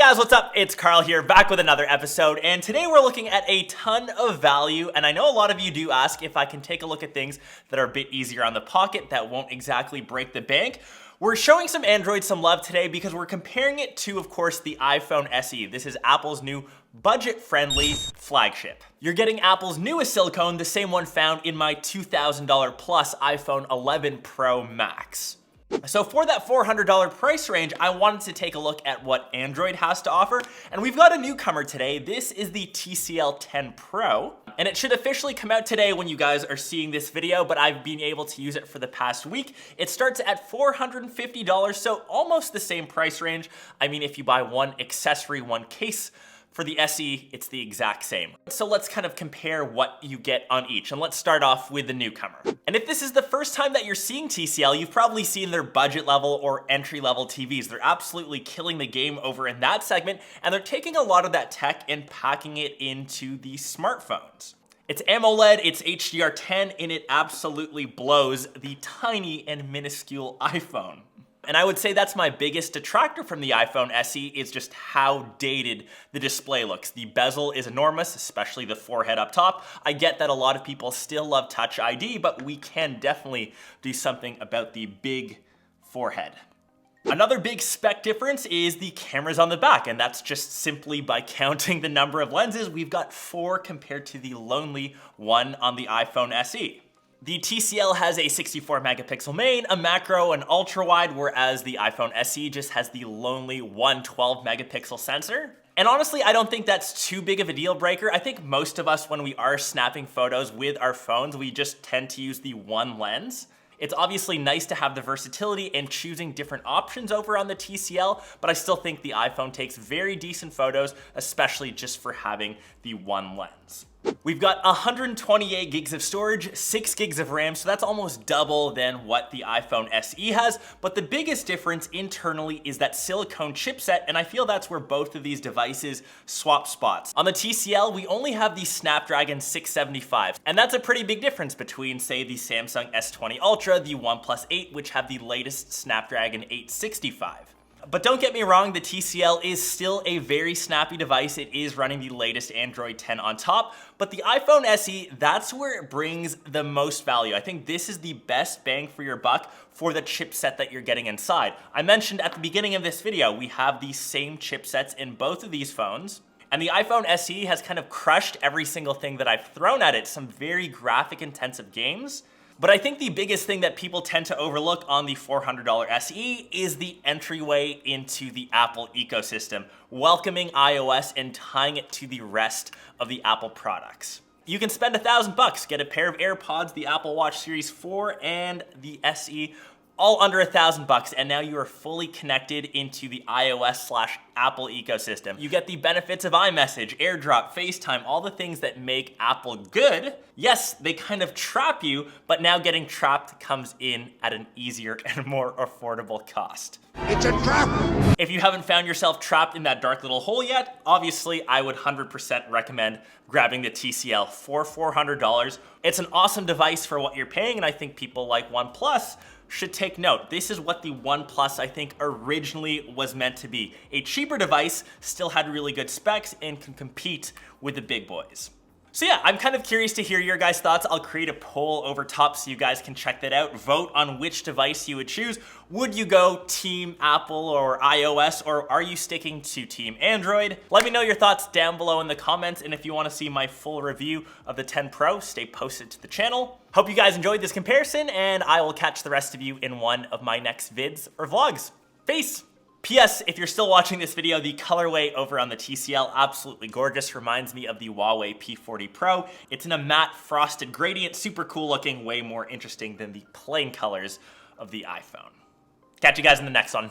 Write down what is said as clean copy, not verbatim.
guys, what's up? It's Carl here, back with another episode, and today we're looking at a ton of value, and I know a lot of you do ask if I can take a look at things that are a bit easier on the pocket that won't exactly break the bank. We're showing some Android some love today because we're comparing it to, of course, the iPhone SE. This is Apple's new budget-friendly flagship. You're getting Apple's newest silicone, the same one found in my $2,000 plus iPhone 11 Pro Max. So for that $400 price range, I wanted to take a look at what Android has to offer, and we've got a newcomer today. This is the TCL 10 Pro, and it should officially come out today when you guys are seeing this video, but I've been able to use it for the past week. It starts at $450, so almost the same price range. I mean, if you buy one accessory, one case, for the SE, it's the exact same. So let's kind of compare what you get on each, and let's start off with the newcomer. And if this is the first time that you're seeing TCL, you've probably seen their budget level or entry level TVs. They're absolutely killing the game over in that segment, and they're taking a lot of that tech and packing it into the smartphones. It's AMOLED, it's HDR10, and it absolutely blows the tiny and minuscule iPhone. And I would say that's my biggest detractor from the iPhone SE is just how dated the display looks. The bezel is enormous, especially the forehead up top. I get that a lot of people still love Touch ID, but we can definitely do something about the big forehead. Another big spec difference is the cameras on the back, and that's just simply by counting the number of lenses. We've got 4 compared to the lonely one on the iPhone SE. The TCL has a 64 megapixel main, a macro, and ultra wide, whereas the iPhone SE just has the lonely 112 megapixel sensor. And honestly, I don't think that's too big of a deal breaker. I think most of us, when we are snapping photos with our phones, we just tend to use the one lens. It's obviously nice to have the versatility and choosing different options over on the TCL, but I still think the iPhone takes very decent photos, especially just for having the one lens. We've got 128 gigs of storage, 6 gigs of RAM, so that's almost double than what the iPhone SE has, but the biggest difference internally is that silicone chipset, and I feel that's where both of these devices swap spots. On the TCL, we only have the Snapdragon 675, and that's a pretty big difference between, say, the Samsung S20 Ultra, the OnePlus 8, which have the latest Snapdragon 865. But don't get me wrong, the TCL is still a very snappy device. It is running the latest Android 10 on top, but the iPhone SE, that's where it brings the most value. I think this is the best bang for your buck for the chipset that you're getting inside. I mentioned at the beginning of this video, we have the same chipsets in both of these phones. And the iPhone SE has kind of crushed every single thing that I've thrown at it, some very graphic intensive games. But I think the biggest thing that people tend to overlook on the $400 SE is the entryway into the Apple ecosystem, welcoming iOS and tying it to the rest of the Apple products. You can spend $1,000, get a pair of AirPods, the Apple Watch Series 4, and the SE, all under $1,000, and now you are fully connected into the iOS/Apple ecosystem. You get the benefits of iMessage, AirDrop, FaceTime, all the things that make Apple good. Yes, they kind of trap you, but now getting trapped comes in at an easier and more affordable cost. It's a trap! If you haven't found yourself trapped in that dark little hole yet, obviously I would 100% recommend grabbing the TCL for $400. It's an awesome device for what you're paying, and I think people like OnePlus should take note. This is what the OnePlus, I think, originally was meant to be. A cheaper device, still had really good specs, and can compete with the big boys. So yeah, I'm kind of curious to hear your guys' thoughts. I'll create a poll over top so you guys can check that out. Vote on which device you would choose. Would you go Team Apple or iOS, or are you sticking to Team Android? Let me know your thoughts down below in the comments, and if you want to see my full review of the 10 Pro, stay posted to the channel. Hope you guys enjoyed this comparison, and I will catch the rest of you in one of my next vids or vlogs. Peace! P.S. If you're still watching this video, the colorway over on the TCL, absolutely gorgeous. Reminds me of the Huawei P40 Pro. It's in a matte frosted gradient, super cool looking, way more interesting than the plain colors of the iPhone. Catch you guys in the next one.